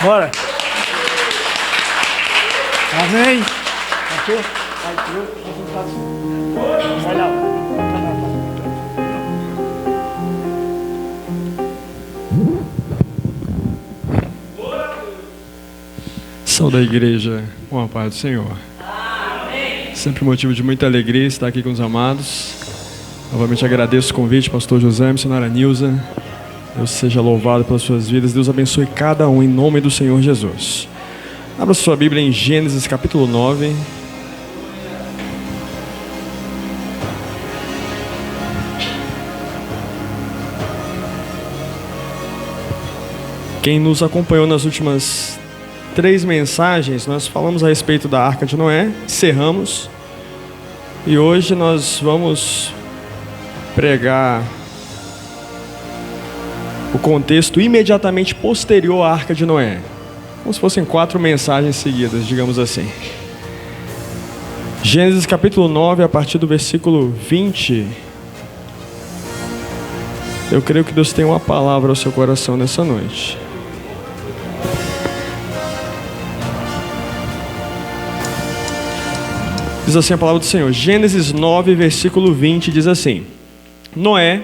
Bora. Amém. Aqui. Vai lá. Saúde da igreja, com a paz do Senhor. Amém. Sempre motivo de muita alegria estar aqui com os amados. Novamente agradeço o convite, pastor José, missionária Nilza. Deus seja louvado pelas suas vidas. Deus abençoe cada um em nome do Senhor Jesus. Abra sua Bíblia em Gênesis capítulo 9. Quem nos acompanhou nas últimas 3 mensagens, nós falamos a respeito da Arca de Noé, encerramos, e hoje nós vamos pregar o contexto imediatamente posterior à Arca de Noé, como se fossem 4 mensagens seguidas, digamos assim. Gênesis capítulo 9, a partir do versículo 20. Eu creio que Deus tem uma palavra ao seu coração nessa noite. Diz assim a palavra do Senhor. Gênesis 9, versículo 20 diz assim: Noé,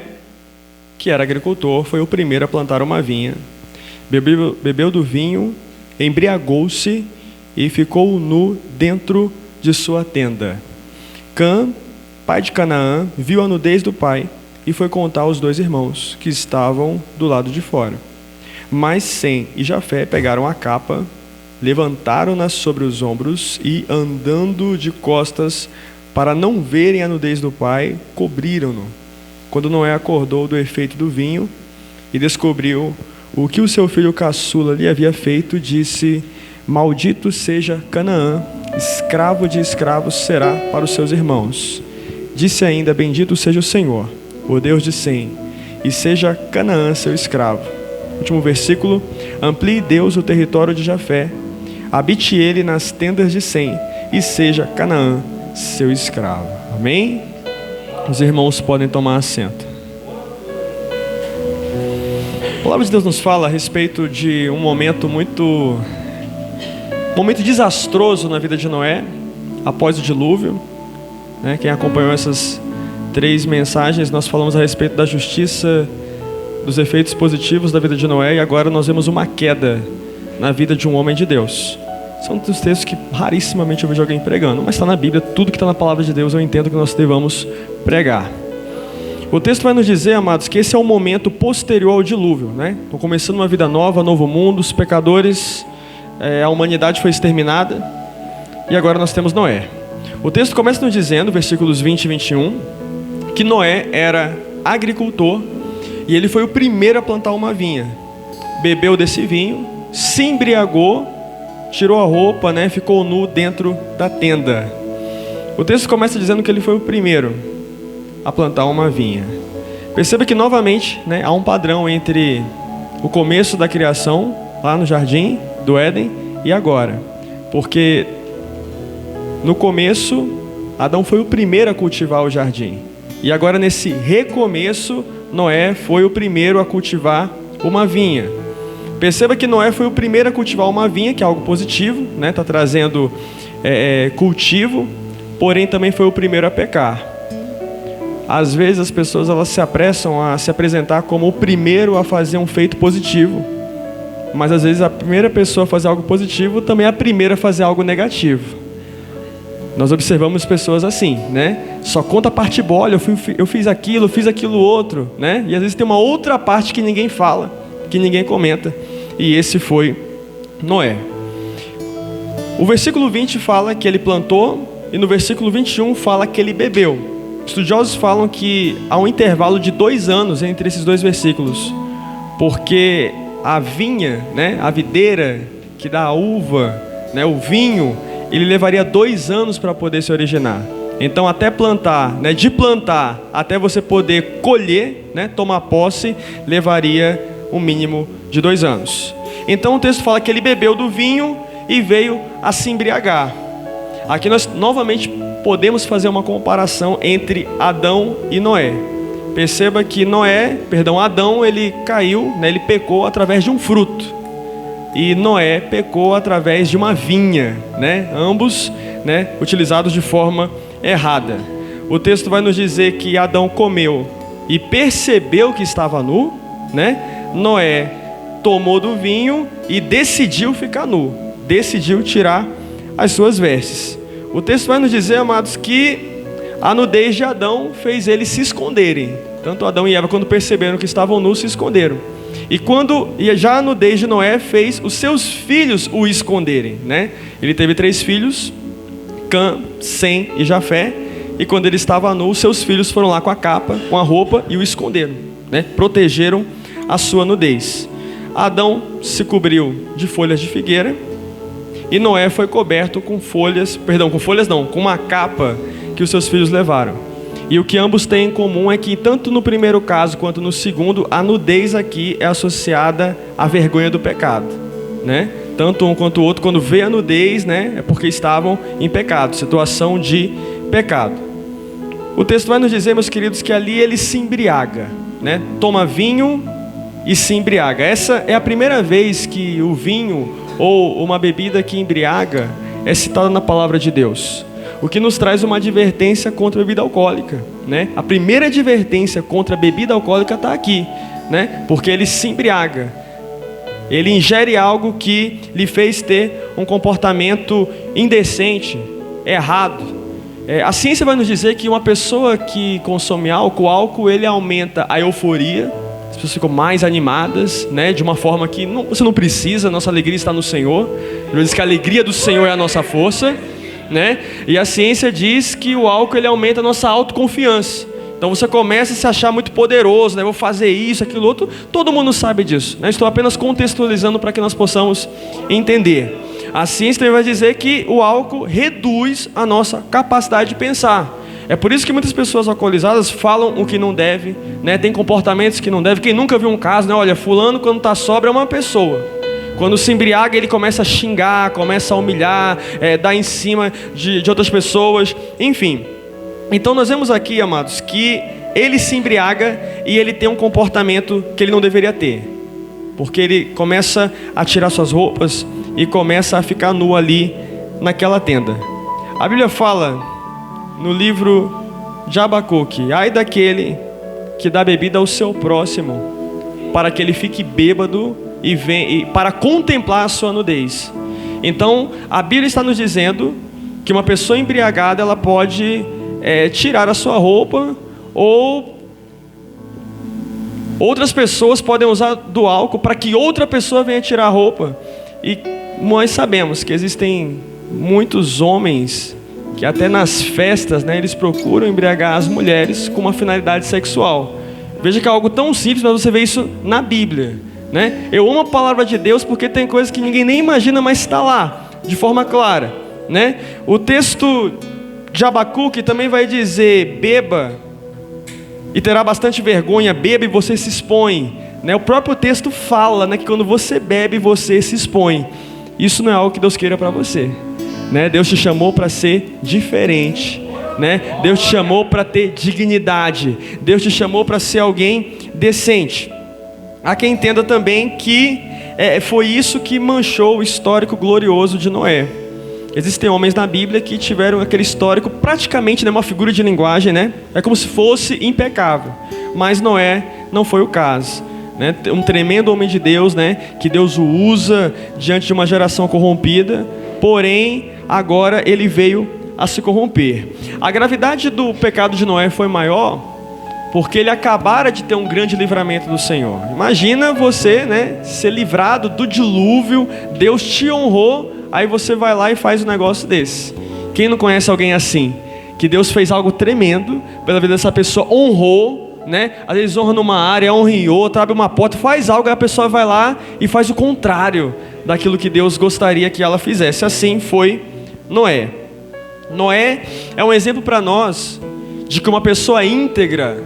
que era agricultor, foi o primeiro a plantar uma vinha, bebeu do vinho, embriagou-se e ficou nu dentro de sua tenda. Cã, pai de Canaã, viu a nudez do pai e foi contar aos 2 irmãos que estavam do lado de fora. Mas Sem e Jafé pegaram a capa, levantaram-na sobre os ombros e, andando de costas para não verem a nudez do pai, cobriram-no. Quando Noé acordou do efeito do vinho e descobriu o que o seu filho caçula lhe havia feito, disse: Maldito seja Canaã, escravo de escravos será para os seus irmãos. Disse ainda: Bendito seja o Senhor, o Deus de Sem, e seja Canaã seu escravo. Último versículo: Amplie Deus o território de Jafé, habite ele nas tendas de Sem, e seja Canaã seu escravo. Amém? Os irmãos podem tomar assento. A palavra de Deus nos fala a respeito de um momento desastroso na vida de Noé, após o dilúvio. Quem acompanhou essas 3 mensagens, nós falamos a respeito da justiça, dos efeitos positivos da vida de Noé, e agora nós vemos uma queda na vida de um homem de Deus. São dos textos que rarissimamente eu vejo alguém pregando, mas está na Bíblia. Tudo que está na palavra de Deus eu entendo que nós devamos pregar. O texto vai nos dizer, amados, que esse é o momento posterior ao dilúvio, Estão começando uma vida nova, novo mundo, os pecadores, a humanidade foi exterminada, e agora nós temos Noé. O texto começa nos dizendo, versículos 20 e 21, que Noé era agricultor, e ele foi o primeiro a plantar uma vinha. Bebeu desse vinho, se embriagou, tirou a roupa, ficou nu dentro da tenda. O texto começa dizendo que ele foi o primeiro a plantar uma vinha. Perceba que novamente, há um padrão entre o começo da criação, lá no jardim do Éden, e agora. Porque no começo, Adão foi o primeiro a cultivar o jardim. E agora nesse recomeço, Noé foi o primeiro a cultivar uma vinha. Perceba que Noé foi o primeiro a cultivar uma vinha, que é algo positivo, está trazendo cultivo, porém também foi o primeiro a pecar. Às vezes as pessoas elas se apressam a se apresentar como o primeiro a fazer um feito positivo, mas às vezes a primeira pessoa a fazer algo positivo também é a primeira a fazer algo negativo. Nós observamos pessoas assim, Só conta a parte boa, olha, eu fiz aquilo outro, E às vezes tem uma outra parte que ninguém fala, que ninguém comenta, e esse foi Noé. O versículo 20 fala que ele plantou, e no versículo 21 fala que ele bebeu. Estudiosos falam que há um intervalo de 2 anos entre esses 2 versículos, porque a vinha, a videira que dá a uva, o vinho, ele levaria 2 anos para poder se originar. Então até plantar, de plantar até você poder colher, tomar posse, levaria um mínimo de 2 anos. Então o texto fala que ele bebeu do vinho e veio a se embriagar. Aqui nós novamente podemos fazer uma comparação entre Adão e Noé. Perceba que Adão, ele caiu, ele pecou através de um fruto. e Noé pecou através de uma vinha, né? Ambos, né, utilizados de forma errada. O texto vai nos dizer que Adão comeu e percebeu que estava nu, né? Noé tomou do vinho e decidiu ficar nu, decidiu tirar as suas vestes. O texto vai nos dizer, amados, que a nudez de Adão fez eles se esconderem. Tanto Adão e Eva, quando perceberam que estavam nus, se esconderam. E já a nudez de Noé fez os seus filhos o esconderem, né? Ele teve 3 filhos, Cã, Sem e Jafé. E quando ele estava nu, seus filhos foram lá com a capa, com a roupa e o esconderam, né? Protegeram a sua nudez. Adão se cobriu de folhas de figueira e Noé foi coberto com com uma capa que os seus filhos levaram. E o que ambos têm em comum é que tanto no primeiro caso quanto no segundo, a nudez aqui é associada à vergonha do pecado, né? Tanto um quanto o outro, quando vê a nudez, né, é porque estavam em pecado, situação de pecado. O texto vai nos dizer, meus queridos, que ali ele se embriaga, né? Toma vinho e se embriaga. Essa é a primeira vez que o vinho ou uma bebida que embriaga é citada na palavra de Deus. O que nos traz uma advertência contra a bebida alcoólica, né? A primeira advertência contra a bebida alcoólica está aqui, né? Porque ele se embriaga. Ele ingere algo que lhe fez ter um comportamento indecente, errado. A ciência vai nos dizer que uma pessoa que consome álcool ele aumenta a euforia, as pessoas ficam mais animadas, né? De uma forma que você não precisa, nossa alegria está no Senhor. Ele diz que a alegria do Senhor é a nossa força, né? E a ciência diz que o álcool ele aumenta a nossa autoconfiança. Então você começa a se achar muito poderoso, né? Vou fazer isso, aquilo, outro. Todo mundo sabe disso, né? Estou apenas contextualizando para que nós possamos entender. A ciência também vai dizer que o álcool reduz a nossa capacidade de pensar. É por isso que muitas pessoas alcoolizadas falam o que não deve, né? Tem comportamentos que não deve. Quem nunca viu um caso, né? Olha, fulano quando está sóbrio é uma pessoa. Quando se embriaga ele começa a xingar, começa a humilhar, dar em cima de outras pessoas, enfim. Então nós vemos aqui, amados, que ele se embriaga e ele tem um comportamento que ele não deveria ter. Porque ele começa a tirar suas roupas e começa a ficar nu ali naquela tenda. A Bíblia fala no livro de Abacuque: ai daquele que dá bebida ao seu próximo, para que ele fique bêbado e para contemplar a sua nudez. Então a Bíblia está nos dizendo que uma pessoa embriagada ela pode tirar a sua roupa, ou outras pessoas podem usar do álcool para que outra pessoa venha tirar a roupa. E nós sabemos que existem muitos homens que até nas festas, né, eles procuram embriagar as mulheres com uma finalidade sexual. Veja que é algo tão simples, mas você vê isso na Bíblia, né? Eu amo a palavra de Deus porque tem coisas que ninguém nem imagina, mas está lá, de forma clara, né? O texto de Abacuque também vai dizer: beba e terá bastante vergonha, beba e você se expõe, né? O próprio texto fala, né, que quando você bebe, você se expõe. Isso não é algo que Deus queira para você, né? Deus te chamou para ser diferente, né? Deus te chamou para ter dignidade. Deus te chamou para ser alguém decente. Há quem entenda também que foi isso que manchou o histórico glorioso de Noé. Existem homens na Bíblia que tiveram aquele histórico praticamente, né, uma figura de linguagem, né? É como se fosse impecável. Mas Noé não foi o caso, né? Um tremendo homem de Deus, né, que Deus o usa diante de uma geração corrompida. Porém, agora ele veio a se corromper. A gravidade do pecado de Noé foi maior porque ele acabara de ter um grande livramento do Senhor. Imagina você, né, ser livrado do dilúvio, Deus te honrou, aí você vai lá e faz um negócio desse. Quem não conhece alguém assim? Que Deus fez algo tremendo pela vida dessa pessoa, honrou, né? Às vezes honra numa área, honra em outra, abre uma porta, faz algo, aí a pessoa vai lá e faz o contrário daquilo que Deus gostaria que ela fizesse. Assim foi Noé. Noé é um exemplo para nós de que uma pessoa íntegra,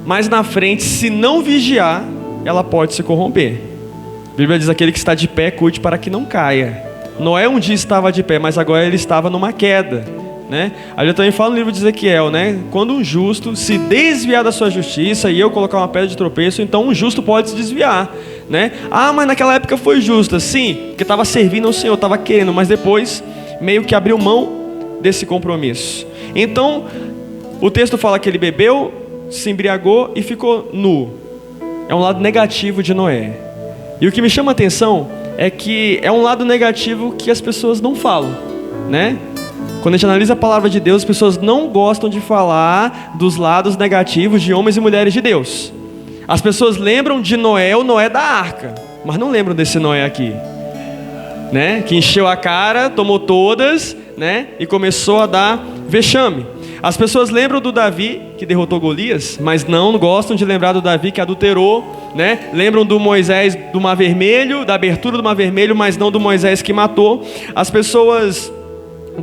mais na frente, se não vigiar, ela pode se corromper. A Bíblia diz: aquele que está de pé, cuide para que não caia. Noé um dia estava de pé, mas agora ele estava numa queda, né? A Bíblia também fala no livro de Ezequiel, né? Quando um justo se desviar da sua justiça e eu colocar uma pedra de tropeço, então um justo pode se desviar, né? Ah, mas naquela época foi justa. Sim, porque estava servindo ao Senhor, estava querendo, mas depois meio que abriu mão desse compromisso. Então, o texto fala que ele bebeu, se embriagou e ficou nu. É um lado negativo de Noé. E o que me chama a atenção é que é um lado negativo que as pessoas não falam, né? Quando a gente analisa a palavra de Deus, as pessoas não gostam de falar dos lados negativos de homens e mulheres de Deus. As pessoas lembram de Noé, o Noé da arca, mas não lembram desse Noé aqui, né? Que encheu a cara, tomou todas, né? E começou a dar vexame. As pessoas lembram do Davi, que derrotou Golias, mas não gostam de lembrar do Davi que adulterou, né? Lembram do Moisés do Mar Vermelho, da abertura do Mar Vermelho, mas não do Moisés que matou. As pessoas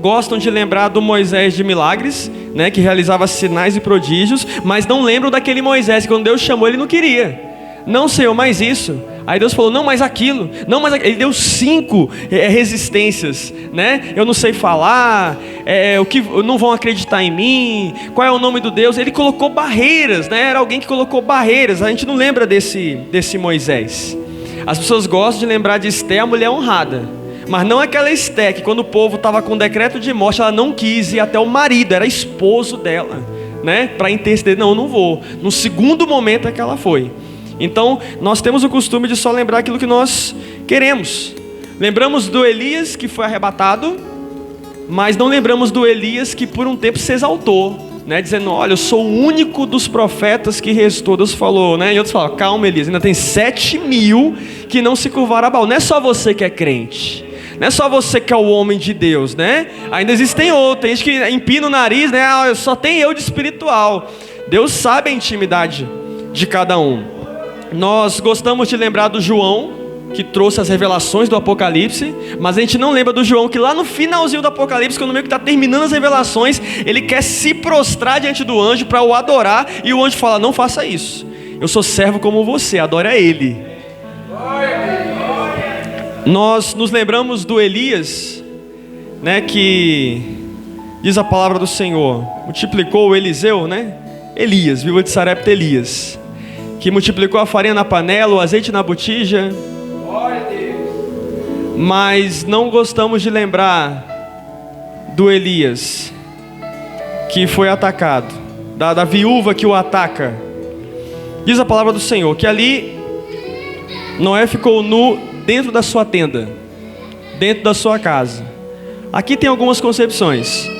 gostam de lembrar do Moisés de milagres, né? Que realizava sinais e prodígios, mas não lembram daquele Moisés que quando Deus chamou ele não queria. Não, Senhor, mais isso. Aí Deus falou, não, mais aquilo. Não, mais aquilo. Ele deu 5 resistências, né? Eu não sei falar, o que não vão acreditar em mim, qual é o nome do Deus. Ele colocou barreiras, né? Era alguém que colocou barreiras. A gente não lembra desse Moisés. As pessoas gostam de lembrar de Esté, a mulher honrada, mas não aquela Esté que quando o povo estava com decreto de morte, ela não quis ir até o marido, era esposo dela, né? Para interceder, não, eu não vou. No segundo momento é que ela foi. Então, nós temos o costume de só lembrar aquilo que nós queremos. Lembramos do Elias que foi arrebatado, mas não lembramos do Elias que por um tempo se exaltou, né? Dizendo, olha, eu sou o único dos profetas que restou. Deus falou, né? E outros falam, calma, Elias, ainda tem 7.000 que não se curvaram a Baal. Não é só você que é crente, não é só você que é o homem de Deus, né? Ainda existem outros, tem gente que empina o nariz, né? Ah, só tem eu de espiritual. Deus sabe a intimidade de cada um. Nós gostamos de lembrar do João, que trouxe as revelações do Apocalipse, mas a gente não lembra do João, que lá no finalzinho do Apocalipse, quando meio que está terminando as revelações, ele quer se prostrar diante do anjo para o adorar, e o anjo fala, não faça isso, eu sou servo como você, adore a ele. Nós nos lembramos do Elias, né, que diz a palavra do Senhor, multiplicou o Eliseu, né? Elias, viúva de Sarepta Elias, que multiplicou a farinha na panela, o azeite na botija. Mas não gostamos de lembrar do Elias que foi atacado, da viúva que o ataca. Diz a palavra do Senhor que ali Noé ficou nu dentro da sua tenda, dentro da sua casa. Aqui tem algumas concepções.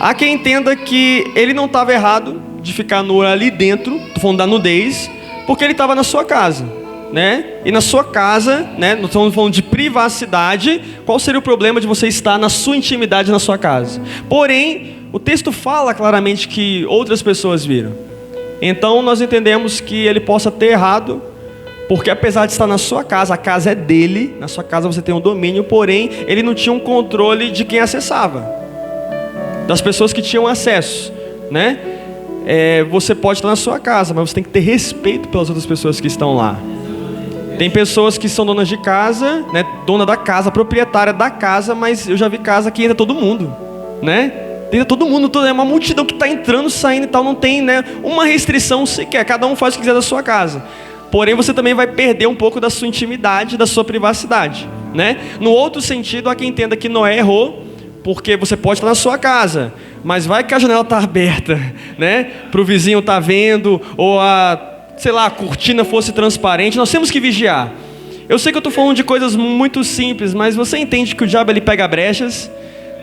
Há quem entenda que ele não estava errado de ficar nu ali dentro, estou falando da nudez, porque ele estava na sua casa, né? E na sua casa, né? Nós estamos falando de privacidade. Qual seria o problema de você estar na sua intimidade na sua casa? Porém, o texto fala claramente que outras pessoas viram. Então nós entendemos que ele possa ter errado, porque apesar de estar na sua casa, a casa é dele, na sua casa você tem um domínio, porém ele não tinha um controle de quem acessava, das pessoas que tinham acesso, né? Você pode estar na sua casa, mas você tem que ter respeito pelas outras pessoas que estão lá. Tem pessoas que são donas de casa, né? Dona da casa, proprietária da casa, mas eu já vi casa que entra todo mundo, né? Entra todo mundo, é uma multidão que está entrando, saindo e tal, não tem, né, uma restrição sequer, cada um faz o que quiser da sua casa. Porém, você também vai perder um pouco da sua intimidade, da sua privacidade, né? No outro sentido, há quem entenda que Noé errou, porque você pode estar na sua casa, mas vai que a janela está aberta, né? Para o vizinho estar vendo, ou a cortina fosse transparente. Nós temos que vigiar. Eu sei que eu estou falando de coisas muito simples, mas você entende que o diabo ele pega brechas,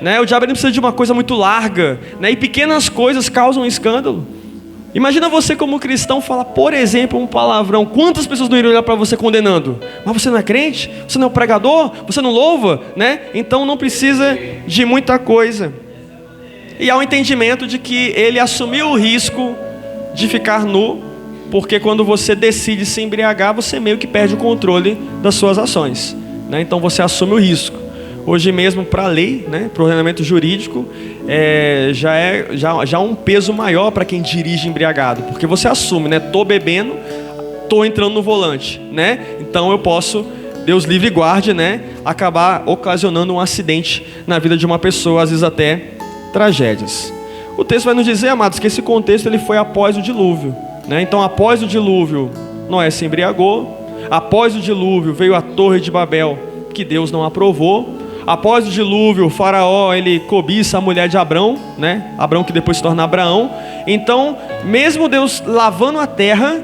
né? O diabo ele precisa de uma coisa muito larga, né? E pequenas coisas causam escândalo. Imagina você como cristão falar, por exemplo, um palavrão. Quantas pessoas não iriam olhar para você condenando? Mas você não é crente? Você não é um pregador? Você não louva? Né? Então não precisa de muita coisa. E há um entendimento de que ele assumiu o risco de ficar nu, porque quando você decide se embriagar, você meio que perde o controle das suas ações, né? Então você assume o risco. Hoje mesmo, para a lei, né, para o ordenamento jurídico, já há um peso maior para quem dirige embriagado, porque você assume, né? Estou bebendo, estou entrando no volante, né? Então eu posso, Deus livre e guarde, né, acabar ocasionando um acidente na vida de uma pessoa, às vezes até tragédias. O texto vai nos dizer, amados, que esse contexto ele foi após o dilúvio, né? Então após o dilúvio, Noé se embriagou. Após o dilúvio veio a Torre de Babel, que Deus não aprovou. Após o dilúvio, o faraó, ele cobiça a mulher de Abrão, né? Abrão que depois se torna Abraão. Então, mesmo Deus lavando a terra,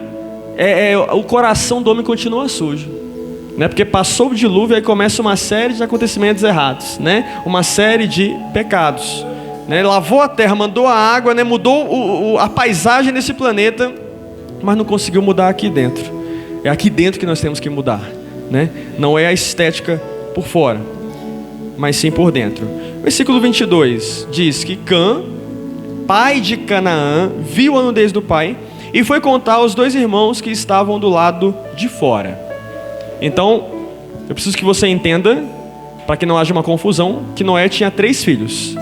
o coração do homem continua sujo, né? Porque passou o dilúvio, aí começa uma série de acontecimentos errados, né? Uma série de pecados, né? Lavou a terra, mandou a água, né? Mudou a paisagem desse planeta, mas não conseguiu mudar aqui dentro. É aqui dentro que nós temos que mudar, né? Não é a estética por fora, mas sim por dentro. Versículo 22 diz que Cã, pai de Canaã, viu a nudez do pai e foi contar aos 2 irmãos que estavam do lado de fora. Então, eu preciso que você entenda, para que não haja uma confusão, que Noé tinha 3 filhos: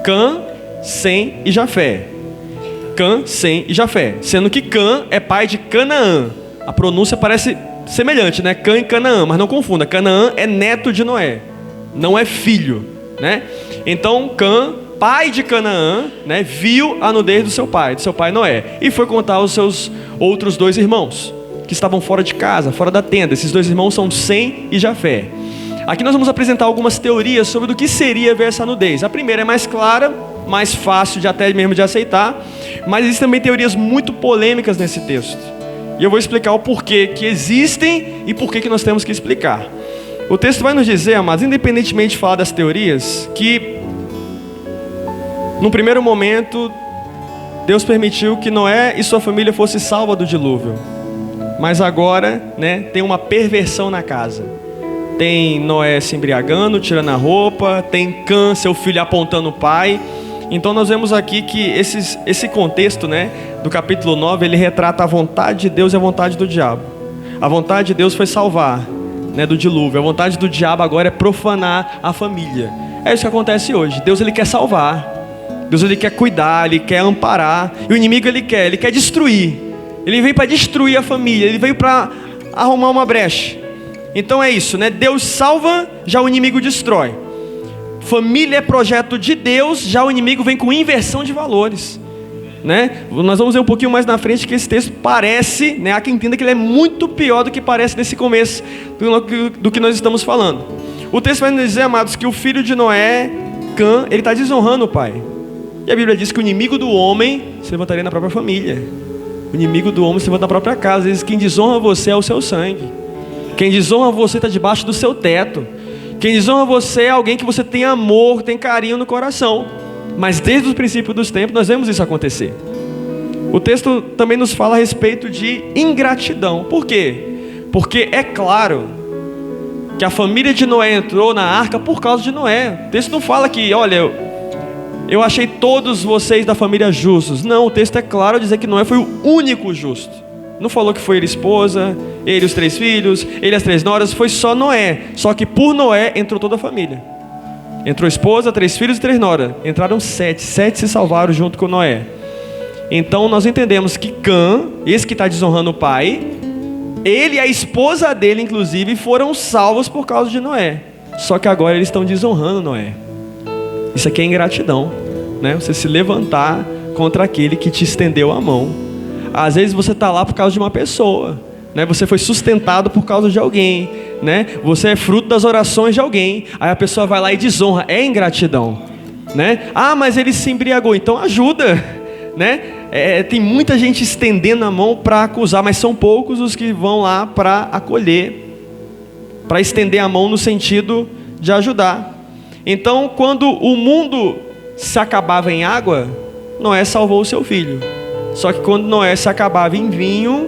Cã, Sem e Jafé. Cã, Sem e Jafé, sendo que Cã é pai de Canaã. A pronúncia parece semelhante, né? Cã e Canaã, mas não confunda. Canaã é neto de Noé, não é filho, né? Então Cã, pai de Canaã, né, viu a nudez do seu pai Noé, e foi contar aos seus outros 2 irmãos que estavam fora de casa, fora da tenda. Esses 2 irmãos são Sem e Jafé. Aqui nós vamos apresentar algumas teorias sobre do que seria ver essa nudez. A primeira é mais clara, mais fácil de até mesmo de aceitar, mas existem também teorias muito polêmicas nesse texto, e eu vou explicar o porquê que existem e porquê que nós temos que explicar. O texto vai nos dizer, amados, independentemente de falar das teorias, que num primeiro momento Deus permitiu que Noé e sua família fossem salvos do dilúvio, mas agora, né, tem uma perversão na casa. Tem Noé se embriagando, tirando a roupa, tem Cã, seu filho, apontando o pai. Então nós vemos aqui que esse contexto, né, do capítulo 9, ele retrata a vontade de Deus e a vontade do diabo. A vontade de Deus foi salvar, né, do dilúvio. A vontade do diabo agora é profanar a família. É isso que acontece hoje. Deus, ele quer salvar. Deus, ele quer cuidar, ele quer amparar. E o inimigo, ele quer destruir. Ele veio para destruir a família, ele veio para arrumar uma brecha. Então é isso, né? Deus salva, já o inimigo destrói. Família é projeto de Deus, já o inimigo vem com inversão de valores, né? Nós vamos ver um pouquinho mais na frente que esse texto parece, né? Há quem entenda que ele é muito pior do que parece nesse começo do que nós estamos falando. O texto vai nos dizer, amados, que o filho de Noé, Cã, ele está desonrando o pai. E a Bíblia diz que o inimigo do homem se levantaria na própria família. O inimigo do homem se levanta na própria casa. Ele diz: quem desonra você é o seu sangue. Quem desonra você está debaixo do seu teto. Quem desonra você é alguém que você tem amor, tem carinho no coração. Mas desde o princípio dos tempos nós vemos isso acontecer. O texto também nos fala a respeito de ingratidão. Por quê? Porque é claro que a família de Noé entrou na arca por causa de Noé. O texto não fala que, olha, eu achei todos vocês da família justos. Não, o texto é claro ao dizer que Noé foi o único justo. Não falou que foi ele esposa, ele os 3 filhos, ele as 3 noras, foi só Noé. Só que por Noé entrou toda a família. Entrou esposa, 3 filhos e 3 noras. Entraram 7 se salvaram junto com Noé. Então nós entendemos que Cã, esse que está desonrando o pai, ele e a esposa dele inclusive foram salvos por causa de Noé. Só que agora eles estão desonrando Noé. Isso aqui é ingratidão, né? Você se levantar contra aquele que te estendeu a mão. Às vezes você está lá por causa de uma pessoa, né? Você foi sustentado por causa de alguém, né? Você é fruto das orações de alguém. Aí a pessoa vai lá e desonra. É ingratidão, né? Ah, mas ele se embriagou. Então ajuda, né? Tem muita gente estendendo a mão para acusar, mas são poucos os que vão lá para acolher, para estender a mão no sentido de ajudar. Então, quando o mundo se acabava em água, Noé salvou o seu filho. Só que quando Noé se acabava em vinho,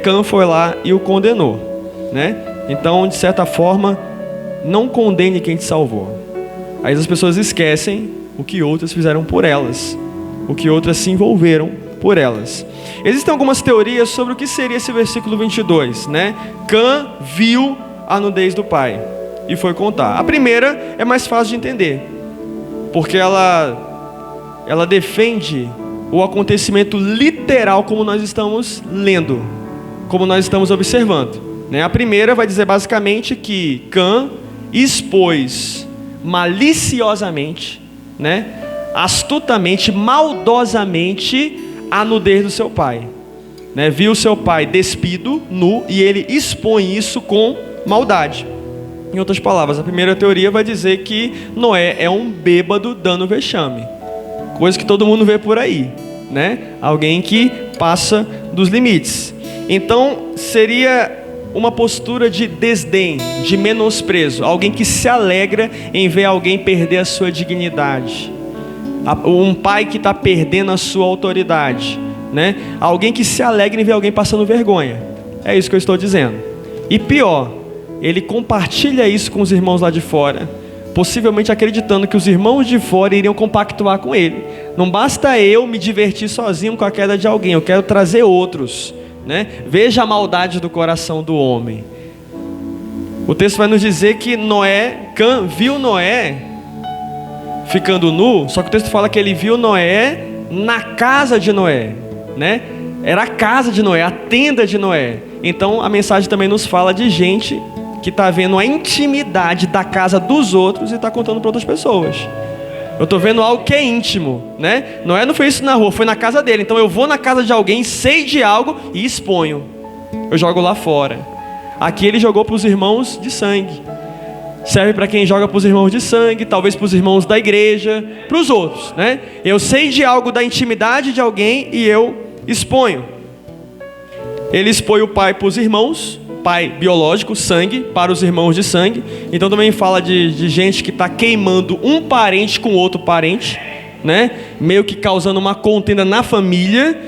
Cã foi lá e o condenou, né? Então, de certa forma, não condene quem te salvou. Aí as pessoas esquecem o que outras fizeram por elas, o que outras se envolveram por elas. Existem algumas teorias sobre o que seria esse versículo 22, né? Cã viu a nudez do pai e foi contar. A primeira é mais fácil de entender, porque ela defende o acontecimento literal como nós estamos lendo, como nós estamos observando, né? A primeira vai dizer basicamente que Cã expôs maliciosamente, né, astutamente, maldosamente a nudez do seu pai. né? Viu seu pai despido, nu, e ele expõe isso com maldade. Em outras palavras, a primeira teoria vai dizer que Noé é um bêbado dando vexame. Coisa que todo mundo vê por aí, né? Alguém que passa dos limites. Então, seria uma postura de desdém, de menosprezo. Alguém que se alegra em ver alguém perder a sua dignidade. Um pai que está perdendo a sua autoridade, né? Alguém que se alegra em ver alguém passando vergonha. É isso que eu estou dizendo. E pior, ele compartilha isso com os irmãos lá de fora, possivelmente acreditando que os irmãos de fora iriam compactuar com ele. Não basta eu me divertir sozinho com a queda de alguém, eu quero trazer outros, né? Veja a maldade do coração do homem. O texto vai nos dizer que Cã viu Noé ficando nu, só que o texto fala que ele viu Noé na casa de Noé, né? Era a casa de Noé, a tenda de Noé. Então a mensagem também nos fala de gente que está vendo a intimidade da casa dos outros e está contando para outras pessoas. Eu estou vendo algo que é íntimo, né? Noé não fez isso na rua, foi na casa dele. Então eu vou na casa de alguém, sei de algo e exponho. Eu jogo lá fora. Aqui ele jogou para os irmãos de sangue. Serve para quem joga para os irmãos de sangue, talvez para os irmãos da igreja, para os outros, né? Eu sei de algo da intimidade de alguém e eu exponho. Ele expõe o pai para os irmãos, pai biológico, sangue, para os irmãos de sangue. Então também fala de gente que está queimando um parente com outro parente, né? Meio que causando uma contenda na família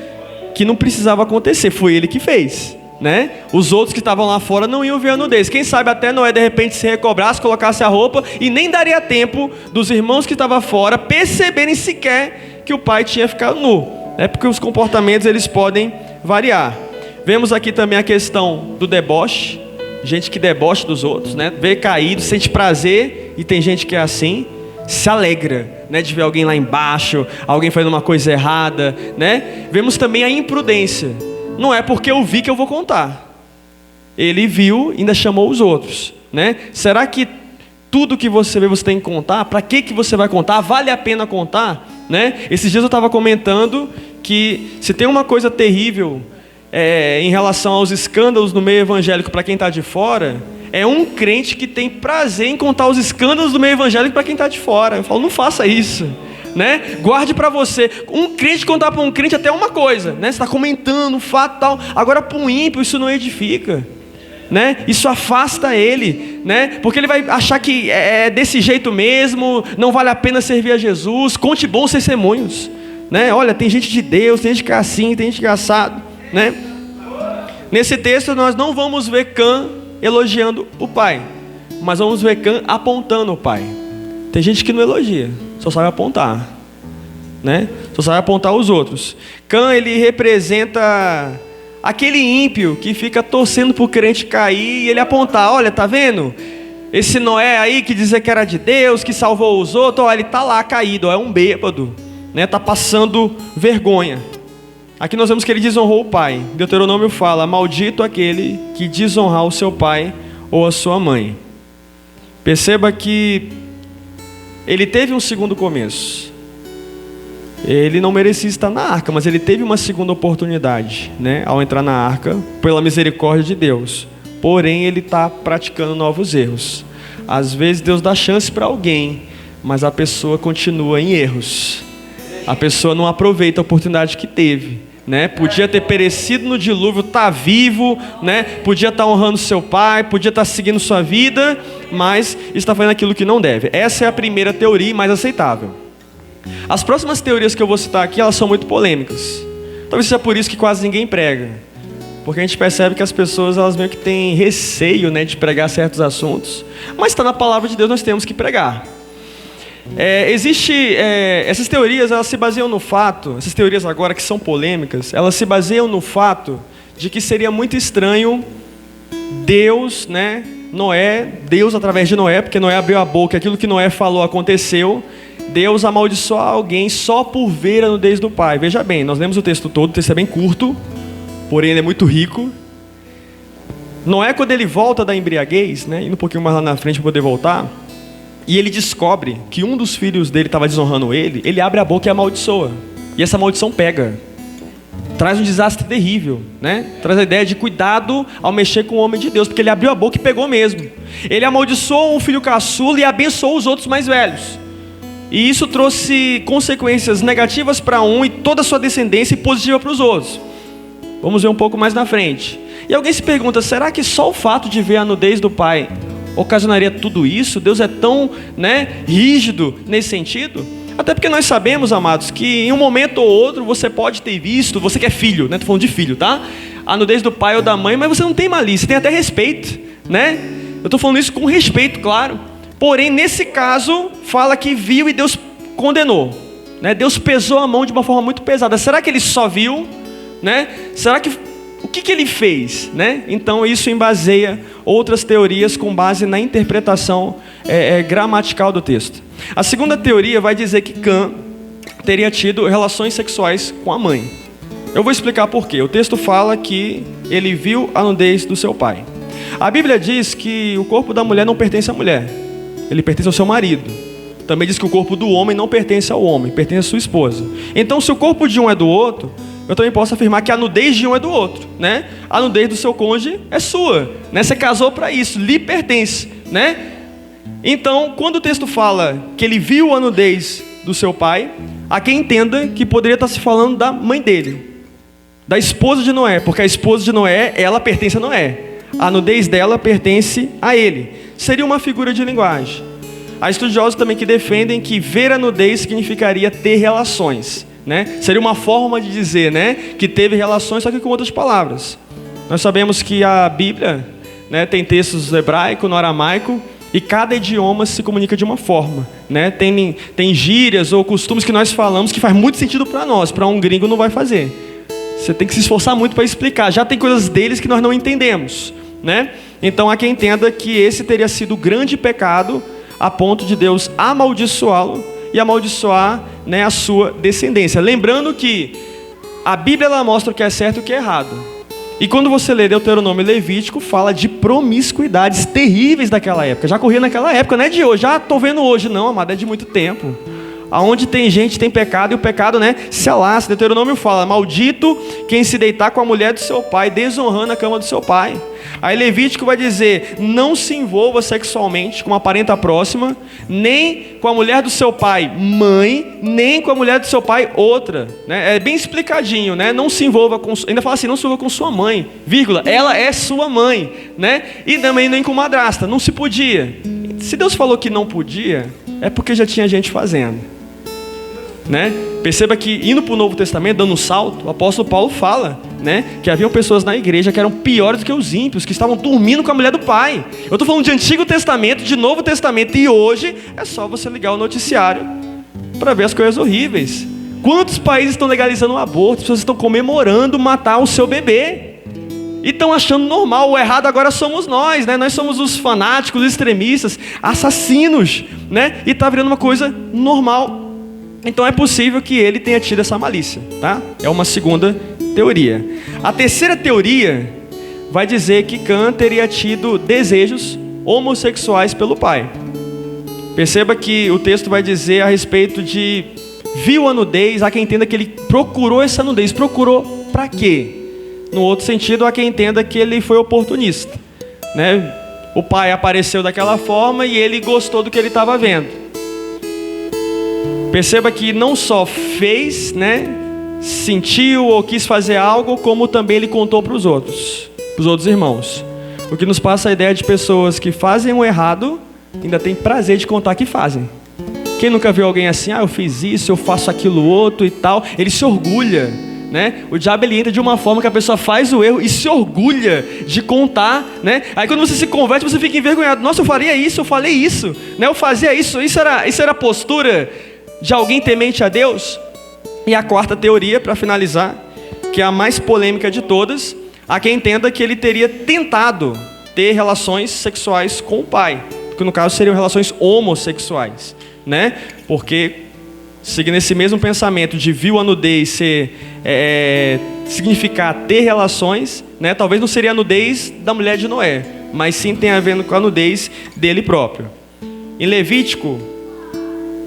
que não precisava acontecer, foi ele que fez, né? Os outros que estavam lá fora não iam ver a nudez. Quem sabe até Noé de repente se recobrasse, colocasse a roupa e nem daria tempo dos irmãos que estavam fora perceberem sequer que o pai tinha ficado nu, né? Porque os comportamentos eles podem variar. Vemos aqui também a questão do deboche, gente que deboche dos outros, né? Vê caído, sente prazer, e tem gente que é assim, se alegra, né? De ver alguém lá embaixo, alguém fazendo uma coisa errada, né? Vemos também a imprudência. Não é porque eu vi que eu vou contar. Ele viu e ainda chamou os outros, né? Será que tudo que você vê você tem que contar? Para que você vai contar? Vale a pena contar, né? Esses dias eu estava comentando que se tem uma coisa terrível em relação aos escândalos no meio evangélico para quem está de fora, é um crente que tem prazer em contar os escândalos do meio evangélico para quem está de fora. Eu falo, não faça isso, né? Guarde para você. Um crente contar para um crente até uma coisa, né? Você está comentando um fato e tal. Agora para um ímpio isso não edifica, né? Isso afasta ele, né? Porque ele vai achar que é desse jeito mesmo, não vale a pena servir a Jesus. Conte bons testemunhos, né? Olha, tem gente de Deus, tem gente que é assim, tem gente que é assado, né? Nesse texto nós não vamos ver Cã elogiando o pai, mas vamos ver Cã apontando o pai. Tem gente que não elogia, só sabe apontar, né? Só sabe apontar os outros. Cã, ele representa aquele ímpio que fica torcendo para o crente cair e ele apontar, olha, tá vendo? Esse Noé aí que dizia que era de Deus, que salvou os outros, ó, ele tá lá caído, ó, é um bêbado, né? Tá passando vergonha. Aqui nós vemos que ele desonrou o pai. Deuteronômio fala, maldito aquele que desonrar o seu pai ou a sua mãe. Perceba que ele teve um segundo começo. Ele não merecia estar na arca, mas ele teve uma segunda oportunidade, né? Ao entrar na arca, pela misericórdia de Deus. Porém, ele está praticando novos erros. Às vezes Deus dá chance para alguém, mas a pessoa continua em erros. A pessoa não aproveita a oportunidade que teve, né? Podia ter perecido no dilúvio, tá vivo, né? Podia estar honrando seu pai, podia estar seguindo sua vida, mas está fazendo aquilo que não deve. Essa é a primeira teoria mais aceitável. As próximas teorias que eu vou citar aqui, elas são muito polêmicas. Talvez seja por isso que quase ninguém prega, porque a gente percebe que as pessoas elas meio que têm receio, né, de pregar certos assuntos, mas está na palavra de Deus, nós temos que pregar. Essas teorias, elas se baseiam no fato, essas teorias agora que são polêmicas, elas se baseiam no fato de que seria muito estranho Deus, né, Deus através de Noé, porque Noé abriu a boca, aquilo que Noé falou aconteceu, Deus amaldiçoar alguém só por ver a nudez do pai. Veja bem, nós lemos o texto todo, o texto é bem curto, porém ele é muito rico. Noé, quando ele volta da embriaguez, né, indo um pouquinho mais lá na frente para poder voltar, e ele descobre que um dos filhos dele estava desonrando ele abre a boca e amaldiçoa. E essa maldição pega. traz um desastre terrível, né? Traz a ideia de cuidado ao mexer com o homem de Deus, porque ele abriu a boca e pegou mesmo. Ele amaldiçoou um filho caçula e abençoou os outros mais velhos. E isso trouxe consequências negativas para um e toda a sua descendência e positiva para os outros. Vamos ver um pouco mais na frente. E alguém se pergunta, será que só o fato de ver a nudez do pai ocasionaria tudo isso? Deus é tão, rígido nesse sentido? Até porque nós sabemos, amados, que em um momento ou outro você pode ter visto, você que é filho, né? Tô falando de filho, tá? A nudez do pai ou da mãe, mas você não tem malícia, tem até respeito, né? Eu tô falando isso com respeito, claro. Porém, nesse caso, fala que viu e Deus condenou, né? Deus pesou a mão de uma forma muito pesada. Será que ele só viu, né? Será que o que ele fez, né? Então isso embaseia outras teorias com base na interpretação gramatical do texto. A segunda teoria vai dizer que Cã teria tido relações sexuais com a mãe. Eu vou explicar por quê. O texto fala que ele viu a nudez do seu pai. A Bíblia diz que o corpo da mulher não pertence à mulher, ele pertence ao seu marido. Também diz que o corpo do homem não pertence ao homem, pertence à sua esposa. Então, se o corpo de um é do outro, eu também posso afirmar que a nudez de um é do outro, né? A nudez do seu cônjuge é sua, né? Você casou para isso, lhe pertence, né? Então, quando o texto fala que ele viu a nudez do seu pai, há quem entenda que poderia estar se falando da mãe dele, da esposa de Noé, porque a esposa de Noé, ela pertence a Noé. A nudez dela pertence a ele. Seria uma figura de linguagem. Há estudiosos também que defendem que ver a nudez significaria ter relações, né? Seria uma forma de dizer, né, que teve relações, só que com outras palavras. Nós sabemos que a Bíblia, né, tem textos no hebraico, no aramaico, e cada idioma se comunica de uma forma, né? Tem gírias ou costumes que nós falamos que faz muito sentido para nós, para um gringo não vai fazer. Você tem que se esforçar muito para explicar. Já tem coisas deles que nós não entendemos, né? Então há quem entenda que esse teria sido o grande pecado a ponto de Deus amaldiçoá-lo e amaldiçoar, né, a sua descendência. Lembrando que a Bíblia ela mostra o que é certo e o que é errado. E quando você lê Deuteronômio e Levítico, fala de promiscuidades terríveis daquela época. Já corria naquela época, não é de hoje. Já estou vendo hoje. Não, amado, é de muito tempo. Aonde tem gente, tem pecado, e o pecado, né, se alastra. Deuteronômio fala, maldito quem se deitar com a mulher do seu pai, desonrando a cama do seu pai. Aí Levítico vai dizer, não se envolva sexualmente com uma parenta próxima, nem com a mulher do seu pai, mãe, nem com a mulher do seu pai, outra, né? É bem explicadinho, né? Não se envolva com, ainda fala assim, não se envolva com sua mãe, vírgula, ela é sua mãe, né? E também nem com madrasta, não se podia. Se Deus falou que não podia, é porque já tinha gente fazendo, né? Perceba que indo para o Novo Testamento, dando um salto, o apóstolo Paulo fala, né, que haviam pessoas na igreja que eram piores do que os ímpios, que estavam dormindo com a mulher do pai. Eu estou falando de Antigo Testamento, de Novo Testamento, e hoje é só você ligar o noticiário para ver as coisas horríveis. Quantos países estão legalizando o aborto? As pessoas estão comemorando matar o seu bebê e estão achando normal. O errado agora somos nós, né? Nós somos os fanáticos, os extremistas, assassinos, né? E está virando uma coisa normal. Então é possível que ele tenha tido essa malícia, tá? É uma segunda teoria. A terceira teoria vai dizer que Cã teria tido desejos homossexuais pelo pai. Perceba que o texto vai dizer a respeito de viu a nudez, há quem entenda que ele procurou essa nudez. Procurou para quê? No outro sentido, há quem entenda que ele foi oportunista, né? O pai apareceu daquela forma e ele gostou do que ele estava vendo. Perceba que não só fez, né, sentiu ou quis fazer algo, como também ele contou para os outros irmãos. O que nos passa a ideia de pessoas que fazem o errado, ainda tem prazer de contar que fazem. Quem nunca viu alguém assim, eu fiz isso, eu faço aquilo outro e tal, ele se orgulha, né? O diabo ele entra de uma forma que a pessoa faz o erro e se orgulha de contar, né? Aí quando você se converte, você fica envergonhado. Nossa, eu faria isso, eu falei isso, né? Eu fazia isso, isso era postura de alguém temente a Deus. E a quarta teoria, para finalizar, que é a mais polêmica de todas, há quem entenda que ele teria tentado ter relações sexuais com o pai, que no caso seriam relações homossexuais, né? Porque seguindo esse mesmo pensamento de viu a nudez significar ter relações, né? Talvez não seria a nudez da mulher de Noé, mas sim tem a ver com a nudez dele próprio. Em Levítico,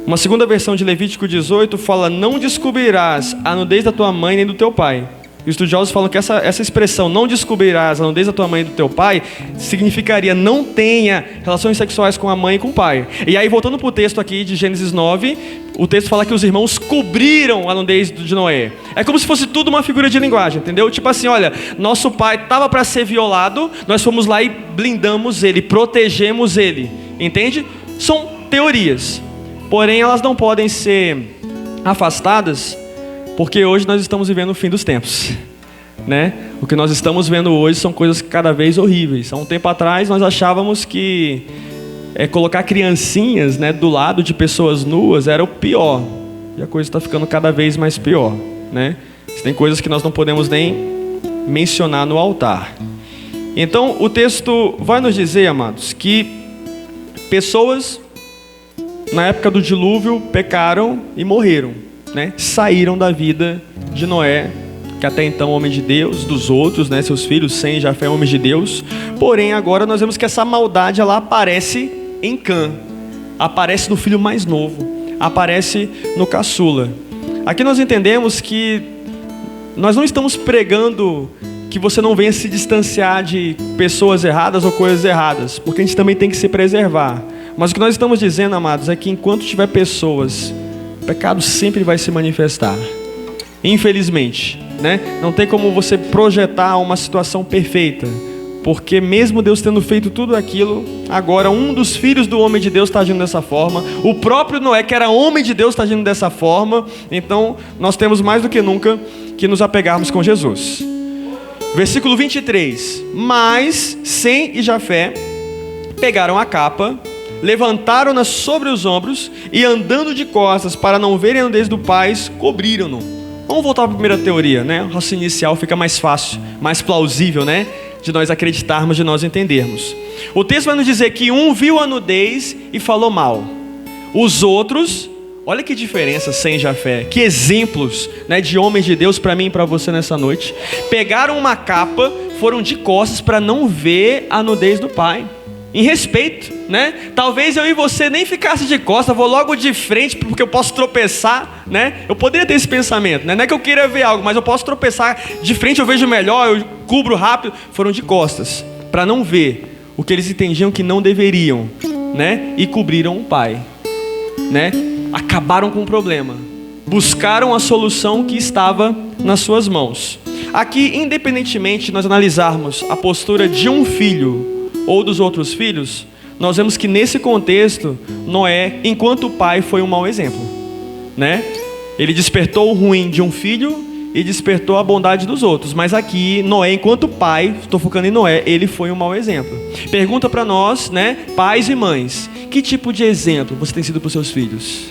uma segunda versão de Levítico 18 fala, não descobrirás a nudez da tua mãe nem do teu pai. Os estudiosos falam que essa expressão, não descobrirás a nudez da tua mãe e do teu pai, significaria não tenha relações sexuais com a mãe e com o pai. E aí, voltando para o texto aqui de Gênesis 9, o texto fala que os irmãos cobriram a nudez de Noé. É como se fosse tudo uma figura de linguagem, entendeu? Tipo assim, olha, nosso pai estava para ser violado, nós fomos lá e blindamos ele, protegemos ele, entende? São teorias, porém elas não podem ser afastadas, porque hoje nós estamos vivendo o fim dos tempos, né? O que nós estamos vendo hoje são coisas cada vez horríveis. Há um tempo atrás nós achávamos que colocar criancinhas, né, do lado de pessoas nuas era o pior. E a coisa está ficando cada vez mais pior, né? Tem coisas que nós não podemos nem mencionar no altar. Então o texto vai nos dizer, amados, que pessoas na época do dilúvio pecaram e morreram, né? Saíram da vida de Noé, que até então homem de Deus, dos outros, né, seus filhos, Sem e Jafé, homens de Deus. Porém agora nós vemos que essa maldade ela aparece em Cã, aparece no filho mais novo, aparece no caçula. Aqui nós entendemos que nós não estamos pregando que você não venha se distanciar de pessoas erradas ou coisas erradas, porque a gente também tem que se preservar. Mas o que nós estamos dizendo, amados, é que enquanto tiver pessoas, o pecado sempre vai se manifestar. Infelizmente, né? Não tem como você projetar uma situação perfeita, porque mesmo Deus tendo feito tudo aquilo, agora um dos filhos do homem de Deus está agindo dessa forma. O próprio Noé, que era homem de Deus, está agindo dessa forma. Então nós temos mais do que nunca que nos apegarmos com Jesus. Versículo 23. Mas Sem e Jafé pegaram a capa, levantaram-na sobre os ombros e, andando de costas para não verem a nudez do pai, cobriram-no. Vamos voltar para a primeira teoria, né? O raciocínio inicial fica mais fácil, mais plausível, né? De nós acreditarmos, de nós entendermos. O texto vai nos dizer que um viu a nudez e falou mal. Os outros, olha que diferença, Sem e Jafé, que exemplos, né, de homens de Deus para mim e para você nessa noite. Pegaram uma capa, foram de costas para não ver a nudez do pai. Em respeito, né? Talvez eu e você nem ficasse de costas, vou logo de frente porque eu posso tropeçar, né? Eu poderia ter esse pensamento, né? Não é que eu queira ver algo, mas eu posso tropeçar de frente, eu vejo melhor, eu cubro rápido. Foram de costas para não ver o que eles entendiam que não deveriam, né? E cobriram o pai, né? Acabaram com o problema, buscaram a solução que estava nas suas mãos. Aqui, independentemente de nós analisarmos a postura de um filho ou dos outros filhos, nós vemos que nesse contexto, Noé, enquanto pai, foi um mau exemplo, né? Ele despertou o ruim de um filho e despertou a bondade dos outros. Mas aqui, Noé, enquanto pai, estou focando em Noé, ele foi um mau exemplo. Pergunta para nós, né, pais e mães, que tipo de exemplo você tem sido para os seus filhos?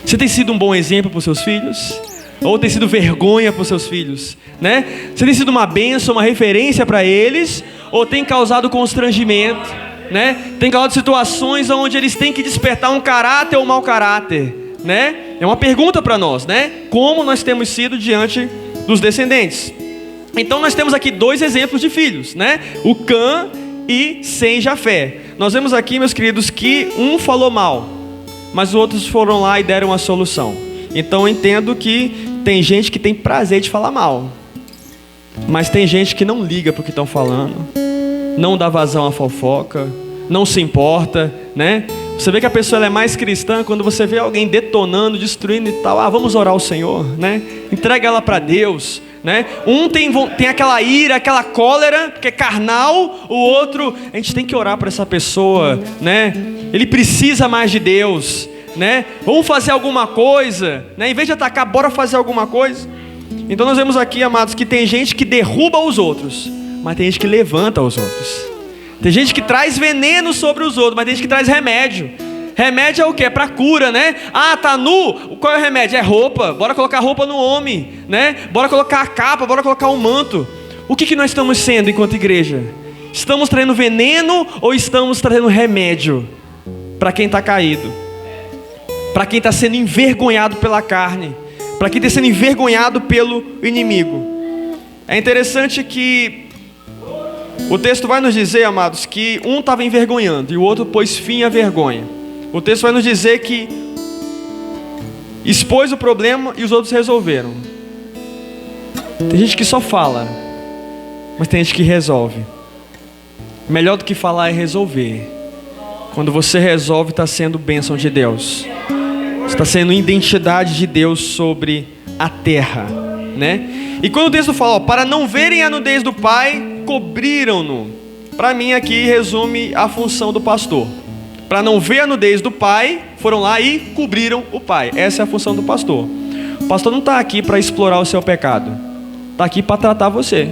Você tem sido um bom exemplo para os seus filhos? Ou tem sido vergonha para os seus filhos, né? Você tem sido uma bênção, uma referência para eles? Ou tem causado constrangimento, né? Tem causado situações onde eles têm que despertar um caráter ou um mau caráter, né? É uma pergunta para nós, né? Como nós temos sido diante dos descendentes. Então nós temos aqui dois exemplos de filhos, né? O Cã e Sem e Jafé. Nós vemos aqui, meus queridos, que um falou mal, mas os outros foram lá e deram a solução. Então eu entendo que tem gente que tem prazer de falar mal, mas tem gente que não liga para o que estão falando, não dá vazão à fofoca, não se importa, né? Você vê que a pessoa ela é mais cristã quando você vê alguém detonando, destruindo e tal. Ah, vamos orar ao Senhor, né? Entrega ela para Deus, né? Um tem aquela ira, aquela cólera, que é carnal. O outro, a gente tem que orar para essa pessoa, né? Ele precisa mais de Deus, né? Vamos fazer alguma coisa, né? Em vez de atacar, bora fazer alguma coisa. Então nós vemos aqui, amados, que tem gente que derruba os outros, mas tem gente que levanta os outros. Tem gente que traz veneno sobre os outros, mas tem gente que traz remédio. Remédio é o quê? É para cura, né? Ah, tá nu? Qual é o remédio? É roupa. Bora colocar roupa no homem, né? Bora colocar a capa, bora colocar um manto. O que nós estamos sendo enquanto igreja? Estamos trazendo veneno ou estamos trazendo remédio para quem está caído? Para quem está sendo envergonhado pela carne? Para quem está sendo envergonhado pelo inimigo? É interessante que o texto vai nos dizer, amados, que um estava envergonhando e o outro pôs fim à vergonha. O texto vai nos dizer que expôs o problema e os outros resolveram. Tem gente que só fala, mas tem gente que resolve. Melhor do que falar é resolver. Quando você resolve, está sendo bênção de Deus. Está sendo identidade de Deus sobre a terra, né? E quando o texto fala, ó, para não verem a nudez do pai, cobriram-no. Para mim aqui resume a função do pastor. Para não ver a nudez do pai, foram lá e cobriram o pai. Essa é a função do pastor. O pastor não está aqui para explorar o seu pecado. Está aqui para tratar você.